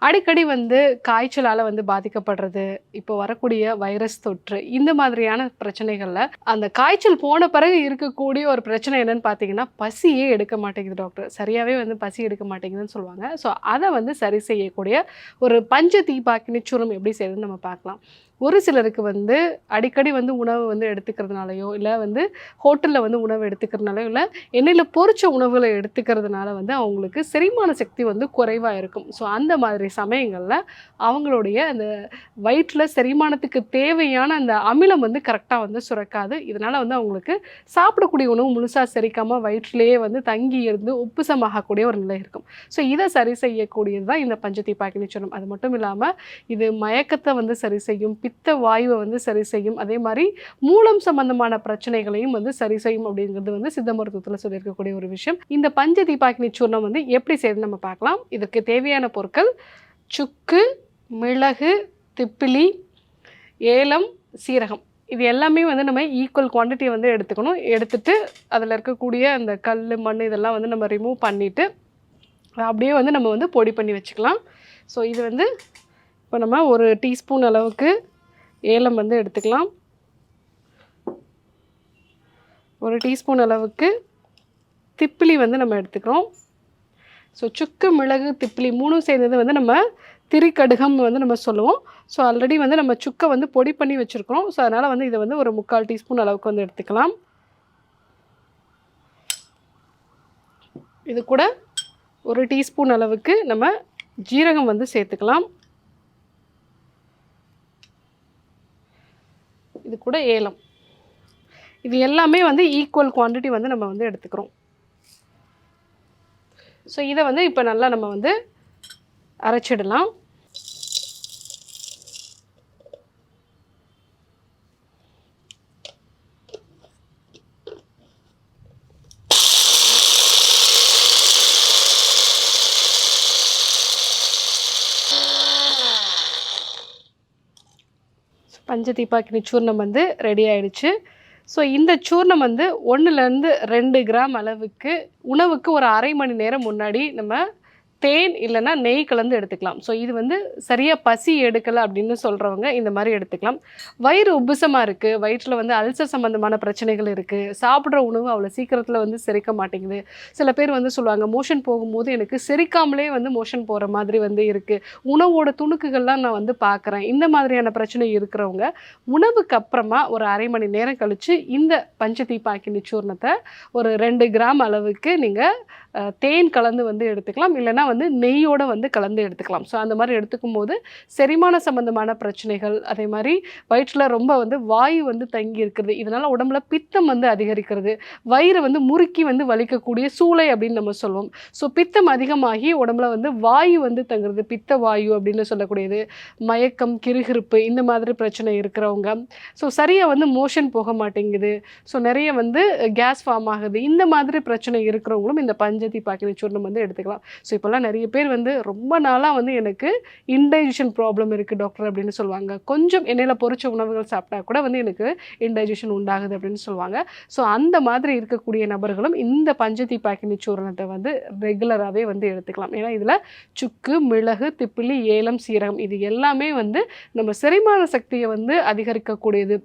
அடிக்கடி வந்து காய்ச்சலால் வந்து பாதிக்கப்படுறது, இப்போ வரக்கூடிய வைரஸ் தொற்று, இந்த மாதிரியான பிரச்சனைகளில் அந்த காய்ச்சல் போன பிறகு இருக்கக்கூடிய ஒரு பிரச்சனை என்னன்னு பார்த்தீங்கன்னா பசியே எடுக்க மாட்டேங்குது டாக்டர், சரியாகவே வந்து பசி எடுக்க மாட்டேங்குதுன்னு சொல்லுவாங்க. ஸோ அதை வந்து சரி செய்யக்கூடிய ஒரு பஞ்ச தீபாக்கினி சூரம் எப்படி செய்யுதுன்னு நம்ம பார்க்கலாம். ஒரு சிலருக்கு வந்து அடிக்கடி வந்து உணவு வந்து எடுத்துக்கிறதுனாலையோ இல்லை வந்து ஹோட்டலில் வந்து உணவு எடுத்துக்கிறதுனாலையோ இல்லை எண்ணெயில் பொரிச்ச உணவுகளை எடுத்துக்கிறதுனால வந்து அவங்களுக்கு செரிமான சக்தி வந்து குறைவாக இருக்கும். ஸோ அந்த மாதிரி சமயங்களில் அவங்களுடைய அந்த வயிற்றில் செரிமானத்துக்கு தேவையான அந்த அமிலம் வந்து கரெக்டாக வந்து சுரக்காது. இதனால் வந்து அவங்களுக்கு சாப்பிடக்கூடிய உணவு முழுசாக செரிக்காமல் வயிற்றிலேயே வந்து தங்கி இருந்து உப்புசமாகக்கூடிய ஒரு நிலை இருக்கும். ஸோ இதை சரி செய்யக்கூடியது தான் இந்த பஞ்சதீபாக்கினி சூர்ணம். அது மட்டும் இல்லாமல் இது மயக்கத்தை வந்து சரி செய்யும், பித்த வாயுவை வந்து சரி செய்யும், அதே மாதிரி மூலம் சம்பந்தமான பிரச்சனைகளையும் வந்து சரி செய்யும் அப்படிங்கிறது வந்து சித்த மருத்துவத்தில் சொல்லியிருக்கக்கூடிய ஒரு விஷயம். இந்த பஞ்சதீபாக்கினி சூர்ணம் வந்து எப்படி செய்யுதுன்னு நம்ம பார்க்கலாம். இதுக்கு தேவையான பொருட்கள் சுக்கு, மிளகு, திப்பிலி, ஏலம், சீரகம். இது எல்லாமே வந்து நம்ம ஈக்குவல் குவான்டிட்டி வந்து எடுத்துக்கணும். எடுத்துட்டு அதில் இருக்கக்கூடிய அந்த கல், மண் இதெல்லாம் வந்து நம்ம ரிமூவ் பண்ணிவிட்டு அப்படியே வந்து நம்ம வந்து பொடி பண்ணி வச்சுக்கலாம். ஸோ இது வந்து இப்போ நம்ம ஒரு டீஸ்பூன் அளவுக்கு ஏலம் வந்து எடுத்துக்கலாம். ஒரு டீஸ்பூன் அளவுக்கு திப்பிலி வந்து நம்ம எடுத்துக்கிறோம். ஸோ சுக்கு, மிளகு, திப்பிலி 3 சேர்ந்தது வந்து நம்ம திரிக்கடுகம் வந்து நம்ம சொல்லுவோம். ஸோ ஆல்ரெடி வந்து நம்ம சுக்கை வந்து பொடி பண்ணி வச்சுருக்கிறோம். ஸோ அதனால் வந்து இதை வந்து ஒரு 3/4 டீஸ்பூன் அளவுக்கு வந்து எடுத்துக்கலாம். இது கூட ஒரு டீஸ்பூன் அளவுக்கு நம்ம ஜீரகம் வந்து சேர்த்துக்கலாம். இது கூட ஏலம். இது எல்லாமே வந்து ஈக்குவல் குவான்டிட்டி வந்து நம்ம வந்து எடுத்துக்கிறோம். ஸோ இதை வந்து இப்போ நல்லா நம்ம வந்து அரைச்சிடலாம். பஞ்சதீபாக்கினி சூர்ணம் வந்து ரெடி ஆயிடுச்சு. ஸோ இந்த சூர்ணம் வந்து 1லேருந்து 2 கிராம் அளவுக்கு உணவுக்கு ஒரு அரை மணி நேரம் முன்னாடி நம்ம தேன் இல்லைன்னா நெய் கலந்து எடுத்துக்கலாம். ஸோ இது வந்து சரியாக பசி எடுக்கலை அப்படின்னு சொல்கிறவங்க இந்த மாதிரி எடுத்துக்கலாம். வயிறு உப்புசமாக இருக்குது, வயிற்றில் வந்து அல்சர் சம்மந்தமான பிரச்சனைகள் இருக்குது, சாப்பிட்ற உணவு அவ்வளோ சீக்கிரத்தில் வந்து செரிக்க மாட்டேங்குது. சில பேர் வந்து சொல்லுவாங்க மோஷன் போகும்போது எனக்கு செரிக்காமலே வந்து மோஷன் போகிற மாதிரி வந்து இருக்குது, உணவோட துணுக்குகள்லாம் நான் வந்து பார்க்குறேன். இந்த மாதிரியான பிரச்சனை இருக்கிறவங்க உணவுக்கு அப்புறமா ஒரு அரை மணி நேரம் கழித்து இந்த பஞ்சதீபாக்கினி சூர்ணத்தை ஒரு 2 கிராம் அளவுக்கு நீங்கள் தேன் கலந்து வந்து எடுத்துக்கலாம், இல்லைனா வந்து நெய்யோடு வந்து கலந்து எடுத்துக்கலாம். ஸோ அந்த மாதிரி எடுத்துக்கும் போது செரிமான சம்பந்தமான பிரச்சனைகள், அதே மாதிரி வயிற்றில் ரொம்ப வந்து வாயு வந்து தங்கி இருக்கிறது, இதனால் உடம்புல பித்தம் வந்து அதிகரிக்கிறது, வயிறு வந்து முறுக்கி வந்து வலிக்கக்கூடிய சூளை அப்படின்னு நம்ம சொல்லுவோம். ஸோ பித்தம் அதிகமாகி உடம்புல வந்து வாயு வந்து தங்குறது, பித்த வாயு அப்படின்னு சொல்லக்கூடியது, மயக்கம், கிறுகிறுப்பு இந்த மாதிரி பிரச்சனை இருக்கிறவங்க, ஸோ சரியாக வந்து மோஷன் போக மாட்டேங்குது, ஸோ நிறைய வந்து கேஸ் ஃபார்ம் ஆகுது, இந்த மாதிரி பிரச்சனை இருக்கிறவங்களும் இந்த பஞ்சதீபாக்கினி சூர்ணம் வந்து எடுத்துக்கலாம். ஸோ இப்போல்லாம் நிறைய பேர் வந்து ரொம்ப நாளாக வந்து எனக்கு இன்டைஜஷன் ப்ராப்ளம் இருக்குது டாக்டர் அப்படின்னு சொல்லுவாங்க. கொஞ்சம் எண்ணெயில் பொரிச்ச உணவுகள் சாப்பிட்டா கூட வந்து எனக்கு இன்டைஜஷன் உண்டாகுது அப்படின்னு சொல்லுவாங்க. ஸோ அந்த மாதிரி இருக்கக்கூடிய நபர்களும் இந்த பஞ்சதீபாக்கினி சூர்ணத்தை வந்து ரெகுலராகவே வந்து எடுத்துக்கலாம். ஏன்னா இதில் சுக்கு, மிளகு, திப்பிலி, ஏலம், சீரகம் இது எல்லாமே வந்து நம்ம செரிமான சக்தியை வந்து அதிகரிக்கக்கூடியது.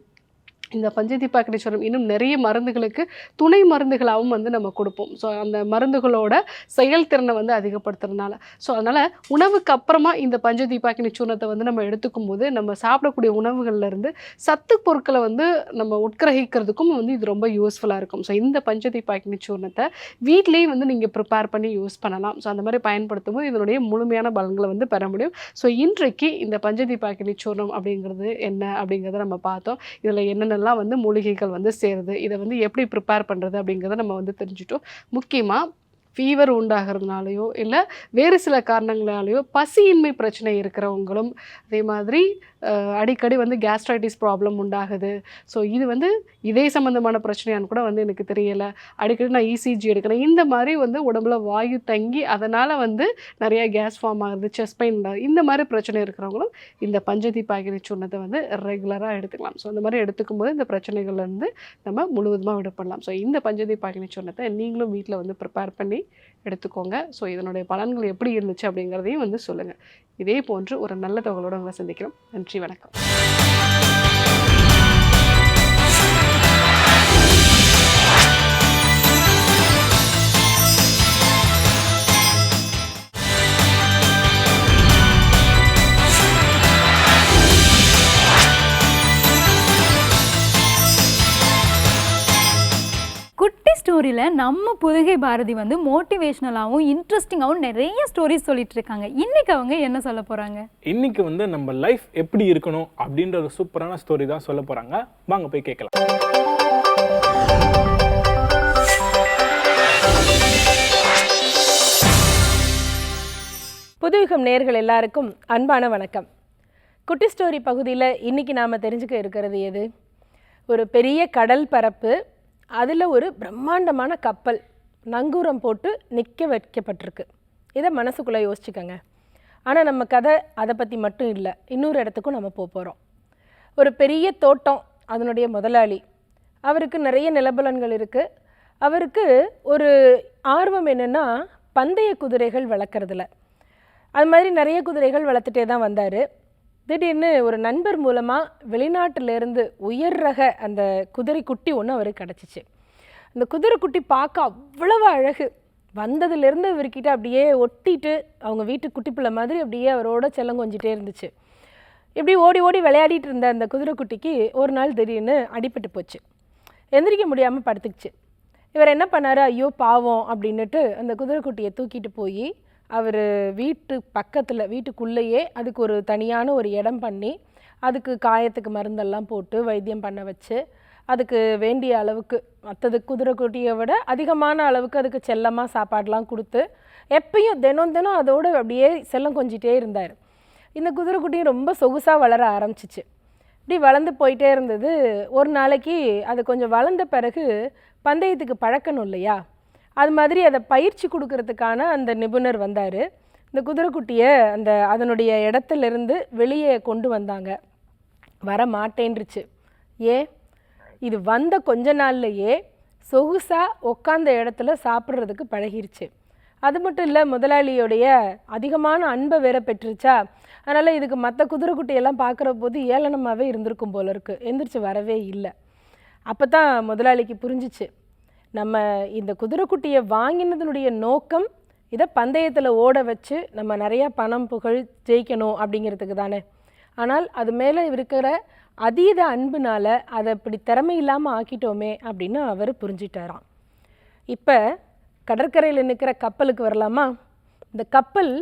இந்த பஞ்சதீபாக்கினி சூர்ணம் இன்னும் நிறைய மருந்துகளுக்கு துணை மருந்துகளாகவும் வந்து நம்ம கொடுப்போம். ஸோ அந்த மருந்துகளோட செயல்திறனை வந்து அதிகப்படுத்துறதுனால, ஸோ அதனால் உணவுக்கு அப்புறமா இந்த பஞ்சதீபாக்கினி சூர்ணத்தை வந்து நம்ம எடுத்துக்கும் போது நம்ம சாப்பிடக்கூடிய உணவுகள்லேருந்து சத்து பொருட்களை வந்து நம்ம உட்கிரகிக்கிறதுக்கும் வந்து இது ரொம்ப யூஸ்ஃபுல்லாக இருக்கும். ஸோ இந்த பஞ்சதீபாக்கினி சூர்ணத்தை வீட்லேயே வந்து நீங்கள் ப்ரிப்பேர் பண்ணி யூஸ் பண்ணலாம். ஸோ அந்த மாதிரி பயன்படுத்தும் போது இதனுடைய முழுமையான பலன்களை வந்து பெற முடியும். ஸோ இன்றைக்கு இந்த பஞ்சதீபாக்கினி சூர்ணம் அப்படிங்கிறது என்ன அப்படிங்கிறத நம்ம பார்த்தோம். இதில் என்னென்ன வந்து மூலிகைகள் வந்து சேருது, இதை வந்து எப்படி ப்ரிப்பேர் பண்ணுறது அப்படிங்கிறத நம்ம வந்து தெரிஞ்சுட்டோம். முக்கியமாக ஃபீவர் உண்டாகிறதுனாலையோ இல்லை வேறு சில காரணங்களாலேயோ பசியின்மை பிரச்சனை இருக்கிறவங்களும், அதே மாதிரி அடிக்கடி வந்து கேஸ்ட்ரைட்டிஸ் ப்ராப்ளம் உண்டாகுது, ஸோ இது வந்து இதே சம்மந்தமான பிரச்சனையான்னு கூட வந்து எனக்கு தெரியலை, அடிக்கடி நான் இசிஜி எடுக்கிறேன், இந்த மாதிரி வந்து உடம்புல வாயு தங்கி அதனால் வந்து நிறையா கேஸ் ஃபார்ம் ஆகுது, செஸ்ட் பெயின் உண்டாகுது, இந்த மாதிரி பிரச்சனை இருக்கிறவங்களும் இந்த பஞ்சதீபாக்கினி சூர்ணத்தை வந்து ரெகுலராக எடுத்துக்கலாம். ஸோ அந்த மாதிரி எடுத்துக்கும் போது இந்த பிரச்சனைகள்லேருந்து நம்ம முழுவதுமாக விடுபடலாம். ஸோ இந்த பஞ்சதீபாக்கினி சூர்ணத்தை நீங்களும் வீட்டில் வந்து ப்ரிப்பேர் பண்ணி எடுத்துக்கோங்க. ஸோ இதனுடைய பலன்கள் எப்படி இருந்துச்சு அப்படிங்கிறதையும் வந்து சொல்லுங்கள். இதே போன்று ஒரு நல்ல தகவலோடு உங்களை சந்திக்கிறோம். நன்றி, வணக்கம். ஸ்டோரியில் நம்ம புதுகை பாரதி வந்து மோட்டிவேஷ்னலாகவும் இன்ட்ரெஸ்டிங்காகவும் நிறைய ஸ்டோரிஸ் சொல்லிட்டு இருக்காங்க. இன்னைக்கு அவங்க என்ன சொல்ல போகிறாங்க? இன்னைக்கு வந்து நம்ம லைஃப் எப்படி இருக்கணும் அப்படின்ற ஒரு சூப்பரான ஸ்டோரி தான் சொல்ல போகிறாங்க. வாங்க போய் கேட்கலாம். புதுயுகம் நேயர்கள் எல்லாருக்கும் அன்பான வணக்கம். குட்டி ஸ்டோரி பகுதியில் இன்றைக்கி நாம் தெரிஞ்சுக்க இருக்கிறது எது? ஒரு பெரிய கடல் பரப்பு, அதில் ஒரு பிரம்மாண்டமான கப்பல் நங்கூரம் போட்டு நிற்க வைக்கப்பட்டிருக்கு. இதை மனசுக்குள்ளே யோசிச்சுக்கோங்க. ஆனால் நம்ம கதை அதை பற்றி மட்டும் இல்லை, இன்னொரு இடத்துக்கும் நம்ம போகிறோம். ஒரு பெரிய தோட்டம், அதனுடைய முதலாளி, அவருக்கு நிறைய நிலபலன்கள் இருக்குது. அவருக்கு ஒரு ஆர்வம் என்னென்னா பந்தய குதிரைகள் வளர்க்குறதுல. அது மாதிரி நிறைய குதிரைகள் வளர்த்துட்டே தான் வந்தார். திடீர்னு ஒரு நண்பர் மூலமாக வெளிநாட்டிலேருந்து உயர் ரக அந்த குதிரை குட்டி ஒன்று அவருக்கு கிடச்சிச்சு. அந்த குதிரை குட்டி பார்க்க அவ்வளவு அழகு. வந்ததுலேருந்து இவர்கிட்ட அப்படியே ஒட்டிட்டு அவங்க வீட்டு குட்டி பிள்ளை மாதிரி அப்படியே அவரோட செல்லம் கொஞ்சிட்டே இருந்துச்சு. இப்படி ஓடி ஓடி விளையாடிட்டு இருந்த அந்த குதிரை குட்டிக்கு ஒரு நாள் திடீர்னு அடிபட்டு போச்சு. எந்திரிக்க முடியாமல் படுத்துக்குச்சு. இவர் என்ன பண்ணார், ஐயோ பாவம் அப்படின்னுட்டு அந்த குதிரை குட்டியை தூக்கிட்டு போய் அவர் வீட்டு பக்கத்தில் வீட்டுக்குள்ளேயே அதுக்கு ஒரு தனியான ஒரு இடம் பண்ணி அதுக்கு காயத்துக்கு மருந்தெல்லாம் போட்டு வைத்தியம் பண்ண வச்சு அதுக்கு வேண்டிய அளவுக்கு மற்றது குதிரை குட்டியை விட அதிகமான அளவுக்கு அதுக்கு செல்லமாக சாப்பாடெலாம் கொடுத்து எப்பயும் தினம் தினம் அதோடு அப்படியே செல்லம் கொஞ்சிட்டே இருந்தார். இந்த குதிரை குட்டியும் ரொம்ப சொகுசாக வளர ஆரம்பிச்சிச்சு. இப்படி வளர்ந்து போயிட்டே இருந்தது. ஒரு நாளைக்கு அது கொஞ்சம் வளர்ந்த பிறகு பந்தயத்துக்கு பழக்கணும் இல்லையா, அது மாதிரி அதை பயிற்சி கொடுக்கறதுக்கான அந்த நிபுணர் வந்தார். இந்த குதிரைக்குட்டியை அதனுடைய இடத்துலேருந்து வெளியே கொண்டு வந்தாங்க. வர மாட்டேன்ருச்சு. ஏன்? இது வந்த கொஞ்ச நாள்லையே சொகுசாக உட்காந்த இடத்துல சாப்பிட்றதுக்கு பழகிருச்சு. அது மட்டும் இல்லை, முதலாளியோடைய அதிகமான அன்பை வேற பெற்றுச்சா, அதனால் இதுக்கு மற்ற குதிரைக்குட்டியெல்லாம் பார்க்குற போது ஏளனமாகவே இருந்திருக்கும் போல இருக்குது. எந்திரிச்சு வரவே இல்லை. அப்போ தான் முதலாளிக்கு புரிஞ்சிச்சு, நம்ம இந்த குதிரைக்குட்டியை வாங்கினதனுடைய நோக்கம் இதை பந்தயத்தில் ஓட வச்சு நம்ம நிறையா பணம் புகழ் ஜெயிக்கணும் அப்படிங்கிறதுக்கு தானே. ஆனால் அது மேலே இருக்கிற அதீத அன்புனால் அதை இப்படி திறமை இல்லாமல் ஆக்கிட்டோமே அப்படின்னு அவர் புரிஞ்சிட்டாராம். இப்போ கடற்கரையில் நிற்கிற கப்பலுக்கு வரலாமா? இந்த கப்பல்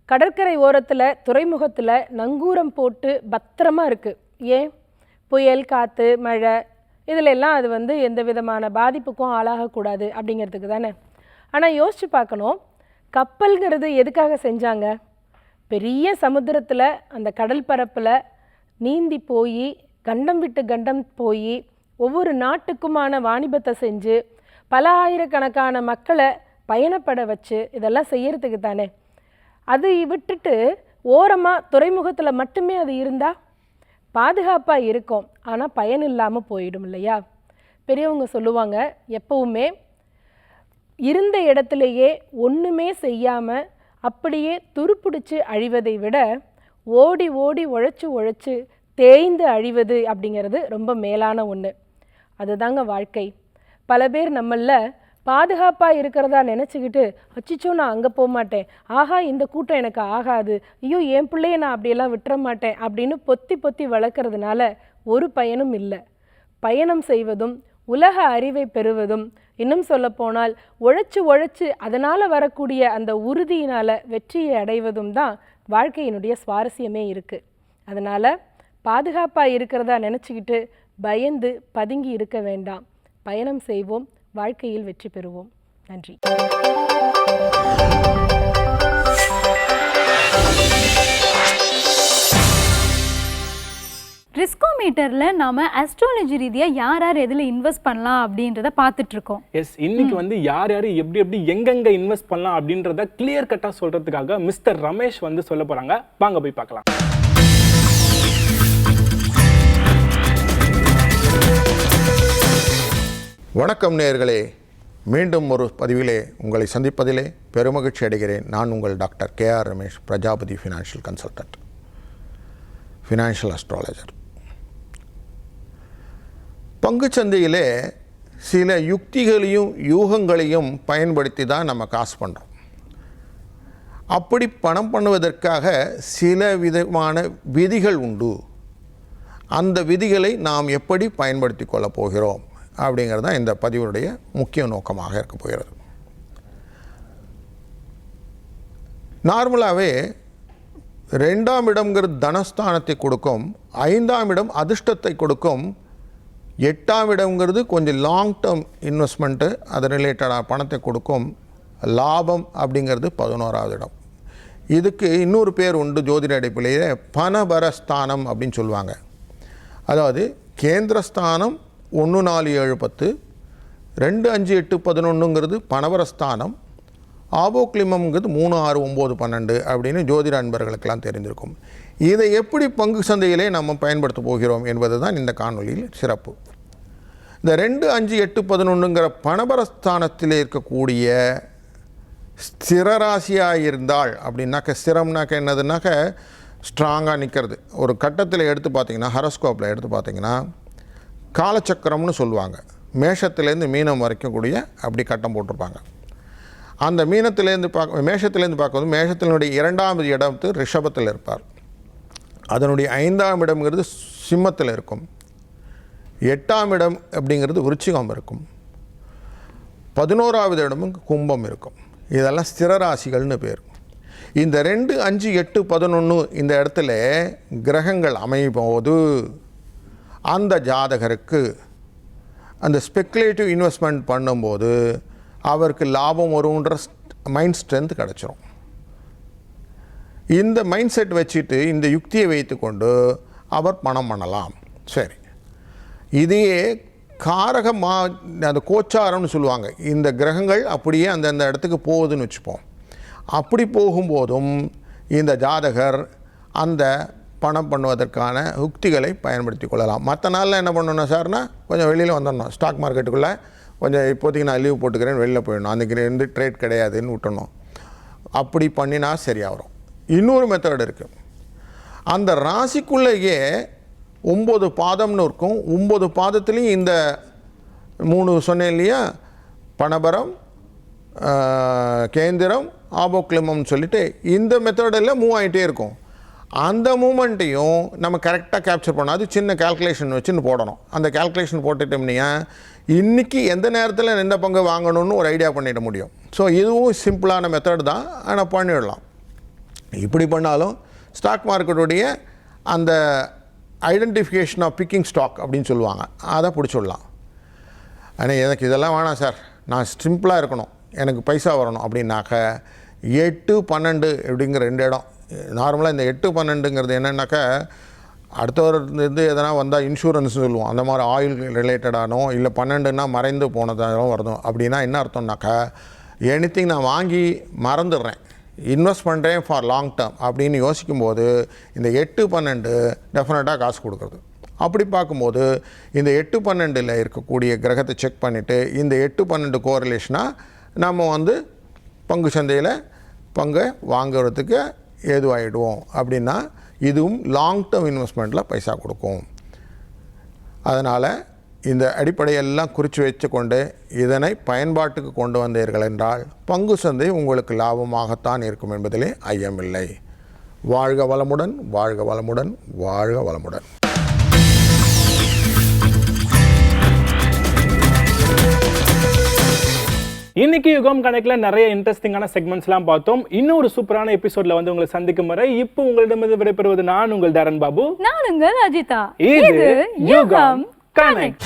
கடற்கரை ஓரத்தில் துறைமுகத்தில் நங்கூரம் போட்டு பத்திரமா இருக்குது. ஏன்? புயல், காற்று, மழை இதில் எல்லாம் அது எந்த விதமான பாதிப்புக்கும் ஆளாகக்கூடாது அப்படிங்கிறதுக்கு தானே. ஆனால் யோசித்து பார்க்கணும், கப்பல்கிறது எதுக்காக செஞ்சாங்க? பெரிய சமுத்திரத்தில் அந்த கடல் பரப்பில் நீந்தி போய் கண்டம் விட்டு கண்டம் போய் ஒவ்வொரு நாட்டுக்குமான வாணிபத்தை செஞ்சு பல ஆயிரக்கணக்கான மக்களை பயணப்பட வச்சு இதெல்லாம் செய்யறதுக்கு தானே. அது விட்டுட்டு ஓரமாக துறைமுகத்தில் மட்டுமே அது இருந்தால் பாதுகாப்பாக இருக்கும், ஆனால் பயன் இல்லாமல் போயிடும் இல்லையா. பெரியவங்க சொல்லுவாங்க, எப்பவுமே இருந்த இடத்துலையே ஒன்றுமே செய்யாமல் அப்படியே துருப்பிடிச்சு அழிவதை விட ஓடி ஓடி உழைச்சி உழைச்சி தேய்ந்து அழிவது அப்படிங்கிறது ரொம்ப மேலான ஒன்று. அதுதாங்க வாழ்க்கை. பல பேர் நம்மளில் பாதுகாப்பாக இருக்கிறதா நினச்சிக்கிட்டு, அச்சிச்சோ நான் அங்கே போக மாட்டேன், ஆஹா இந்த கூட்டம் எனக்கு ஆகாது, ஐயோ என் பிள்ளைய நான் அப்படியெல்லாம் விட்டுற மாட்டேன் அப்படின்னு பொத்தி பொத்தி வளர்க்குறதுனால ஒரு பயனும் இல்லை. பயணம் செய்வதும் உலக அறிவை பெறுவதும், இன்னும் சொல்லப்போனால் உழைச்சி உழைச்சி அதனால் வரக்கூடிய அந்த உறுதியினால் வெற்றியை அடைவதும் தான் வாழ்க்கையினுடைய சுவாரஸ்யமே இருக்குது. அதனால் பாதுகாப்பாக இருக்கிறதா நினச்சிக்கிட்டு பயந்து பதுங்கி இருக்க வேண்டாம். பயணம் செய்வோம், வாழ்க்கையில் வெற்றி பெறுவோம். நன்றி. ரிஸ்கோமீட்டரில் நாம அஸ்ட்ராலஜி ரீதியாக யார் யார் எதில் இன்வெஸ்ட் பண்ணலாம் அப்படின்றத பார்த்துட்டு இருக்கோம். எஸ், இன்னைக்கு யார் யார் எப்படி எப்படி எங்கெங்க இன்வெஸ்ட் பண்ணலாம் அப்படின்றத கிளியர் கட்டாக சொல்றதுக்காக மிஸ்டர் ரமேஷ் சொல்ல போறாங்க. வாங்க போய் பார்க்கலாம். வணக்கம் நேயர்களே, மீண்டும் ஒரு பதிவிலே உங்களை சந்திப்பதிலே பெருமகிழ்ச்சி அடைகிறேன். நான் உங்கள் doctor KR Ramesh, Prajapati financial consultant, financial astrologer. பங்குச்சந்தையிலே சில யுக்திகளையும் யூகங்களையும் பயன்படுத்தி தான் நம்ம காசு பண்ணுறோம். அப்படி பணம் பண்ணுவதற்காக சில விதமான விதிகள் உண்டு. அந்த விதிகளை நாம் எப்படி பயன்படுத்தி கொள்ளப் போகிறோம் அப்படிங்கிறது தான் இந்த பதிவுடைய முக்கிய நோக்கமாக இருக்க போகிறது. நார்மலாகவே 2ஆம் இடம்ங்கிறது தனஸ்தானத்தை கொடுக்கும், 5ஆம் இடம் அதிர்ஷ்டத்தை கொடுக்கும், 8ஆம் இடம்ங்கிறது கொஞ்சம் லாங் டேர்ம் இன்வெஸ்ட்மெண்ட்டு அது ரிலேட்டடாக பணத்தை கொடுக்கும், லாபம் அப்படிங்கிறது 11ஆவது இடம். இதுக்கு இன்னொரு பேர் உண்டு ஜோதிட அடிப்படையிலே, பணபரஸ்தானம் அப்படின்னு சொல்லுவாங்க. அதாவது கேந்திரஸ்தானம் 1, 4, 7, 10, 2, 5, 8, 11ங்கிறது பணபரஸ்தானம், ஆபோக்லிமம்ங்கிறது 3, 6, 9, 12 அப்படின்னு ஜோதிட அன்பர்களுக்கெல்லாம் தெரிந்திருக்கும். இதை எப்படி பங்கு சந்தையிலே நம்ம பயன்படுத்த போகிறோம் என்பது தான் இந்த காணொலியில் சிறப்பு. இந்த 2, 5, 8, 11ங்கிற பணபரஸ்தானத்தில் இருக்கக்கூடிய ஸ்திரராசியாக இருந்தால் அப்படின்னாக்க, ஸ்திரம்னாக்க என்னதுனாக்க ஸ்ட்ராங்காக நிற்கிறது. ஒரு கட்டத்தில் எடுத்து பார்த்திங்கன்னா, ஹரஸ்கோப்பில் எடுத்து பார்த்திங்கன்னா காலச்சக்கரம்னு சொல்லுவாங்க. மேஷத்துலேருந்து மீனம் வரைக்கும் கூடிய அப்படி கட்டம் போட்டிருப்பாங்க. அந்த மீனத்திலேருந்து மேஷத்துலேருந்து பார்க்கும்போது மேஷத்தினுடைய 2ஆவது இடத்து ரிஷபத்தில் இருப்பார். அதனுடைய 5ஆம் இடம்ங்கிறது சிம்மத்தில் இருக்கும். 8ஆம் இடம் அப்படிங்கிறது விருச்சிகம் இருக்கும். 11ஆவது இடமும் கும்பம் இருக்கும். இதெல்லாம் ஸ்திரராசிகள்னு பேர். இந்த 2, 5, 8, 11 இந்த இடத்துல கிரகங்கள் அமையும்போது அந்த ஜாதகருக்கு அந்த ஸ்பெக்குலேட்டிவ் இன்வெஸ்ட்மெண்ட் பண்ணும்போது அவருக்கு லாபம் வரும்ன்ற மைண்ட் ஸ்ட்ரென்த் கிடச்சிரும். இந்த மைண்ட் செட் வச்சுட்டு இந்த யுக்தியை வைத்து கொண்டு அவர் பணம் பண்ணலாம். சரி, இதையே அந்த கோச்சாரம்னு சொல்லுவாங்க. இந்த கிரகங்கள் அப்படியே அந்தந்த இடத்துக்கு போகுதுன்னு வச்சுப்போம். அப்படி போகும்போதும் இந்த ஜாதகர் அந்த பணம் பண்ணுவதற்கான யுக்திகளை பயன்படுத்தி கொள்ளலாம். மற்ற நாளில் என்ன பண்ணணும் சார்னா, கொஞ்சம் வெளியில் வந்துடணும், ஸ்டாக் மார்க்கெட்டுக்குள்ளே கொஞ்சம் இப்போதைக்கு நான் லீவ் போட்டுக்கிறேன், வெளியில் போயிடணும், அன்றைக்கி ட்ரேட் கிடையாதுன்னு விட்டணும். அப்படி பண்ணினா சரியாக வரும். இன்னொரு மெத்தட் இருக்குது. அந்த ராசிக்குள்ளேயே 9 பாதம்னு இருக்கும். 9 பாதத்துலேயும் இந்த 3 சொன்னேன் இல்லையா, பணபரம், கேந்திரம், ஆபோக்லிமம்னு சொல்லிட்டு இந்த மெத்தடில் மூவ் ஆகிட்டே இருக்கும். அந்த மூமெண்ட்டையும் நம்ம கரெக்டாக கேப்சர் பண்ணணும். அது சின்ன கால்குலேஷன் வச்சுன்னு போடணும். அந்த கால்குலேஷன் போட்டுட்டோம்னா இன்றைக்கி எந்த நேரத்தில் எந்த பங்கு வாங்கணும்னு ஒரு ஐடியா பண்ணிட முடியும். ஸோ இதுவும் சிம்பிளான மெத்தட் தான், ஆனால் பண்ணிடலாம். இப்படி பண்ணாலும் ஸ்டாக் மார்க்கெட்டுடைய அந்த ஐடென்டிஃபிகேஷன் ஆஃப் பிக்கிங் ஸ்டாக் அப்படின்னு சொல்லுவாங்க, அதை பிடிச்சிடலாம். ஆனால் எனக்கு இதெல்லாம் வேணாம் சார், நான் சிம்பிளாக இருக்கணும், எனக்கு பைசா வரணும் அப்படின்னாக்க 8, 12 அப்படிங்கிற 2 இடம். நார்மலாக இந்த 8, 12ங்கிறது என்னென்னாக்கா, அடுத்தவர்லேருந்து எதனா வந்தால் இன்சூரன்ஸ் சொல்லுவோம், அந்த மாதிரி ஆயில் ரிலேட்டடானோ, இல்லை 12ன்னா மறைந்து போனதாலும் வருதும். அப்படின்னா என்ன அர்த்தம்னாக்கா, எனிதிங் நான் வாங்கி மறந்துடுறேன், இன்வெஸ்ட் பண்ணுறேன் ஃபார் லாங் டேர்ம் அப்படின்னு யோசிக்கும்போது இந்த 8, 12 டெஃபினட்டாக காசு கொடுக்குறது. அப்படி பார்க்கும்போது இந்த 8, 12 இருக்கக்கூடிய கிரகத்தை செக் பண்ணிவிட்டு இந்த 8, 12 கோரிலேஷனாக நம்ம பங்கு சந்தையில் பங்கை வாங்குறதுக்கு ஏதுவாகிடுவோம். அப்படின்னா இதுவும் லாங் டேர்ம் இன்வெஸ்ட்மெண்ட்டில் பைசா கொடுக்கும். அதனால் இந்த அடிப்படையெல்லாம் குறித்து வச்சு கொண்டு இதனை பயன்பாட்டுக்கு கொண்டு வந்தீர்கள் என்றால் பங்கு சந்தை உங்களுக்கு லாபமாகத்தான் இருக்கும் என்பதிலே ஐயமில்லை. வாழ்க வளமுடன், வாழ்க வளமுடன், வாழ்க வளமுடன். இன்னைக்கு யுகம் கணக்கில் நிறைய இன்ட்ரெஸ்டிங்கான செக்மெண்ட்ஸ்லாம் பார்த்தோம். இன்னொரு சூப்பரான எபிசோட்ல உங்களை சந்திக்கும் வரை இப்போ உங்களிடமிருந்து விடைபெறுவது நான் உங்கள் தரன் பாபு, நான் உங்கள் அஜிதா. இது யுகம் கனெக்ட்.